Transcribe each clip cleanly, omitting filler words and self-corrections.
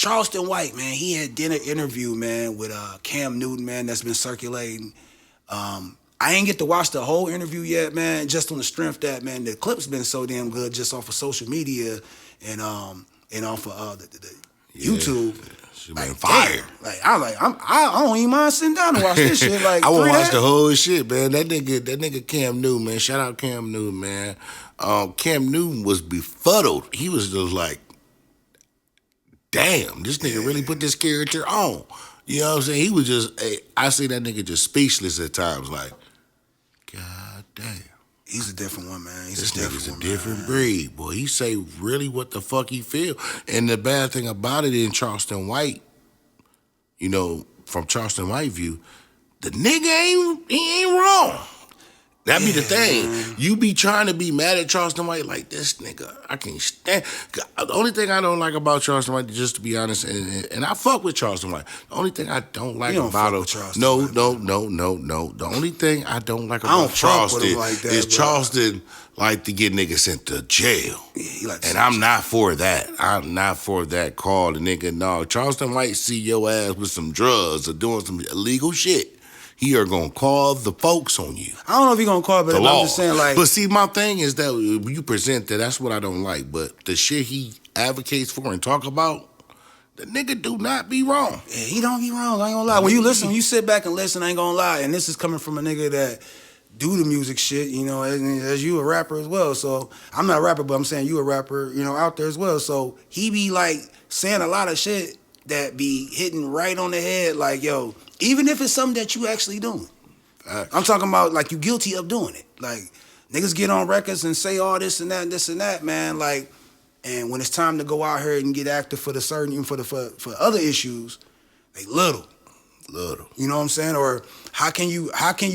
Charleston White, man, he had did an interview, man, with Cam Newton, man, that's been circulating. I ain't get to watch the whole interview yet, man, just on the strength that, man, the clip's been so damn good just off of social media and off of the YouTube. She been fired. Like I don't even mind sitting down and watch this shit. Like I want to watch the whole shit, man. That nigga Cam Newton, man. Shout out Cam Newton, man. Cam Newton was befuddled. He was just like, damn, this nigga really put this character on. You know what I'm saying? He was just, I see that nigga just speechless at times, like, God damn. He's a different one, man. This nigga's a different breed, boy. He say really what the fuck he feel. And the bad thing about it in Charleston White, you know, from Charleston White view, the nigga ain't wrong. That be the thing. Man. You be trying to be mad at Charleston White like, this nigga, I can't stand. The only thing I don't like about Charleston White, just to be honest, and I fuck with Charleston White. The only thing I don't like about him, no. The only thing I don't like about Charleston is Charleston like to get niggas sent to jail. Yeah, and I'm not for that. I'm not for that call. The nigga, no. Charleston White see your ass with some drugs or doing some illegal shit. He are gonna call the folks on you. I don't know if he gonna call, but I'm just saying, like. But see, my thing is that you present that. That's what I don't like. But the shit he advocates for and talk about, the nigga do not be wrong. Yeah, he don't be wrong. I ain't gonna lie. When you listen, when you sit back and listen, I ain't gonna lie. And this is coming from a nigga that do the music shit. You know, as you a rapper as well. So I'm not a rapper, but I'm saying you a rapper. You know, out there as well. So he be like saying a lot of shit that be hitting right on the head. Like, yo. Even if it's something that you actually doing. I'm talking about like you guilty of doing it. Like niggas get on records and say all this and that, man. Like, and when it's time to go out here and get active for the certain for other issues, they little. You know what I'm saying? Or how can you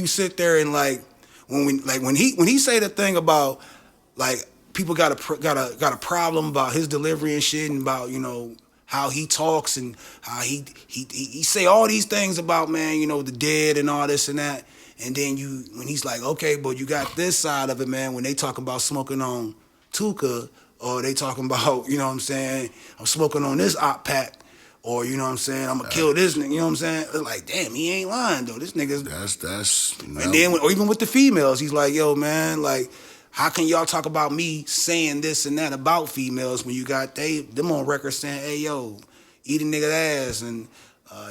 sit there and like when he say the thing about like people got a problem about his delivery and shit and about, you know, how he talks and how he say all these things about, man, you know, the dead and all this and that. And then when he's like, okay, but you got this side of it, man, when they talking about smoking on Tuka, or they talking about, you know what I'm saying, I'm smoking on this op pack, or, you know what I'm saying, I'm gonna kill this nigga, you know what I'm saying? It's like, damn, he ain't lying, though. This nigga's... That's... No. And then, or even with the females, he's like, yo, man, like... How can y'all talk about me saying this and that about females when you got them on record saying, hey, yo, eat a nigga ass and,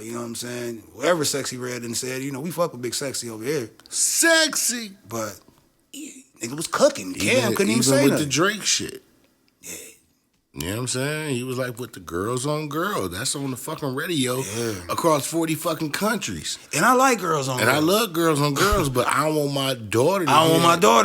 you know what I'm saying, whatever Sexy Red and said, you know, we fuck with Big Sexy over here. Sexy! But nigga was cooking. Cam couldn't even say with nothing. The Drake shit. Yeah. You know what I'm saying? He was like with the Girls on Girls. That's on the fucking radio across 40 fucking countries. And I like Girls on Girls. And I love Girls on Girls, but I don't want my daughter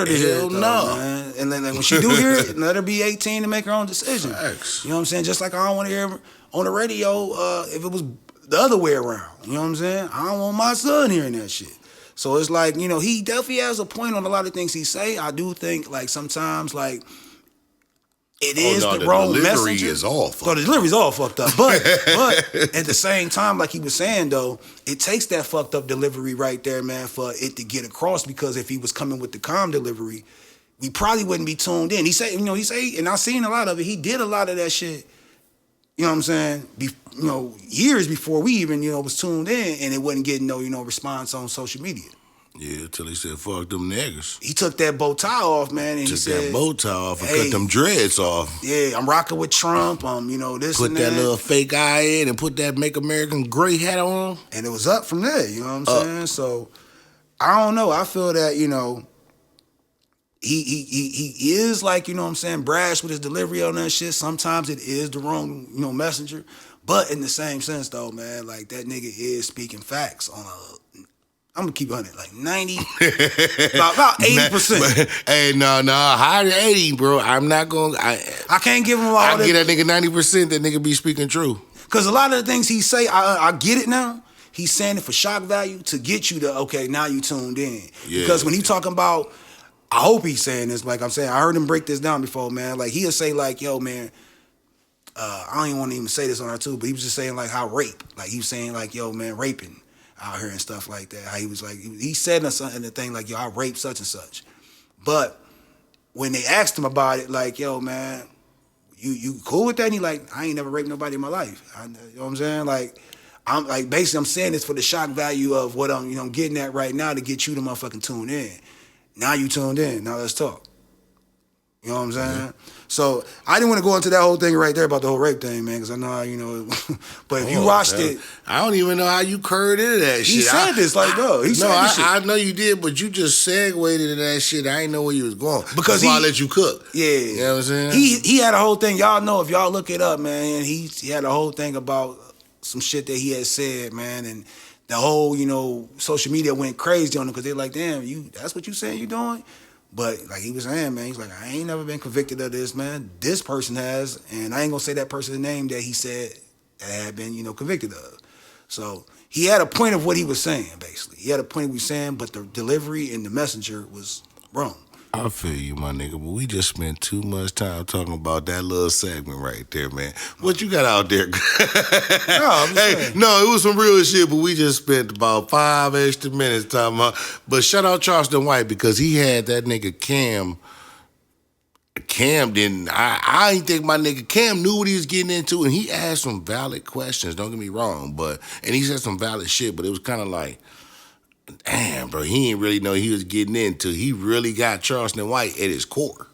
to hear it. No. Man. And then when she do hear it, let her be 18 to make her own decision. Facts. You know what I'm saying? Just like I don't want to hear on the radio if it was the other way around. You know what I'm saying? I don't want my son hearing that shit. So it's like, you know, he definitely has a point on a lot of things he say. I do think, like, sometimes, like, it is the wrong messenger. The delivery is all fucked up. So the delivery's all fucked up. But at the same time, like he was saying, though, it takes that fucked up delivery right there, man, for it to get across. Because if he was coming with the calm delivery, we probably wouldn't be tuned in. He said, and I've seen a lot of it. He did a lot of that shit, you know what I'm saying, years before we even, was tuned in, and it wasn't getting no, response on social media. Yeah, until he said, fuck them niggas. He took that bow tie off, man, and he said... Took that bow tie off and cut them dreads off. Yeah, I'm rocking with Trump, this put and that. Put that little fake eye in and put that Make American Great hat on. And it was up from there, you know what I'm saying? So, I don't know. I feel that, he is like, brash with his delivery on that shit. Sometimes it is the wrong, messenger. But in the same sense, though, man, like, that nigga is speaking facts on a... I'm gonna keep on it like 90, about 80%. Hey, no, higher than 80, bro. I'm not gonna. I can't give him all. I get that nigga 90%. That nigga be speaking true. Cause a lot of the things he say, I get it now. He's saying it for shock value to get you to okay. Now you tuned in. Yeah. Because when he talking about, I hope he's saying this. Like I'm saying, I heard him break this down before, man. Like he'll say like, yo, man. I don't even want to even say this on our too, but he was just saying like how rape. Like he was saying like, yo, man, raping out here and stuff like that. How he was like, he said in the thing like, yo, I raped such and such. But when they asked him about it, like, yo, man, you cool with that? And he like, I ain't never raped nobody in my life. You know what I'm saying? Like, I'm like, basically, I'm saying this for the shock value of what I'm getting at right now to get you to motherfucking tune in. Now you tuned in. Now let's talk. You know what I'm saying? Yeah. So I didn't want to go into that whole thing right there about the whole rape thing, man, because I know how, but if you watched it, I don't even know how you curved into that shit. He said this, like, no, he said this shit. I know you did, but you just segued into that shit. I didn't know where you was going. Because I let you cook. Yeah. You know what I'm saying? He had a whole thing. Y'all know, if y'all look it up, man, he had a whole thing about some shit that he had said, man, and the whole, social media went crazy on him because they're like, damn, that's what you saying you doing? But like he was saying, man, he's like, I ain't never been convicted of this, man. This person has, and I ain't gonna say that person's name that he said that had been, convicted of. So he had a point of what he was saying, basically. He had a point of what he was saying, but the delivery and the messenger was wrong. I feel you, my nigga, but we just spent too much time talking about that little segment right there, man. What you got out there? No, it was some real shit, but we just spent about 5 extra minutes talking about. But shout out Charleston White because he had that nigga Cam. Cam didn't. I ain't think my nigga Cam knew what he was getting into, and he asked some valid questions. Don't get me wrong, and he said some valid shit, but it was kind of like, damn, bro, he didn't really know he was getting into. He really got Charleston White at his core.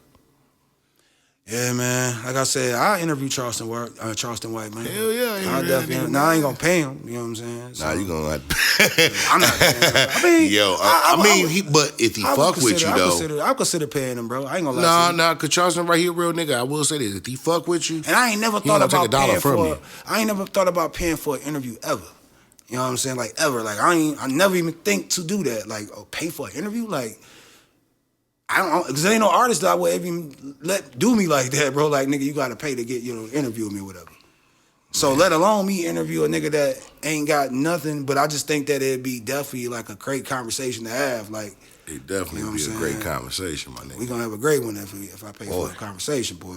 Yeah, man. Like I said, I interviewed Charleston White, man. Hell yeah. I definitely. Now I ain't gonna pay him. You know what I'm saying? So, nah, you gonna have to. I'm not paying him. But if he fuck with you, though. I consider paying him, bro. I ain't gonna lie to you. Nah, because Charleston right here, real nigga. I will say this. If he fuck with you. And I ain't never thought about paying for an interview ever. You know what I'm saying? Like, ever. Like, I never even think to do that. Like, pay for an interview? Like, I don't, because there ain't no artist that I would even do me like that, bro. Like, nigga, you got to pay to get, interview me or whatever. So, let alone me interview a nigga that ain't got nothing, but I just think that it'd be definitely, like, a great conversation to have. Like, it definitely be a great conversation, my nigga. We gonna have a great one if I pay for a conversation, boy.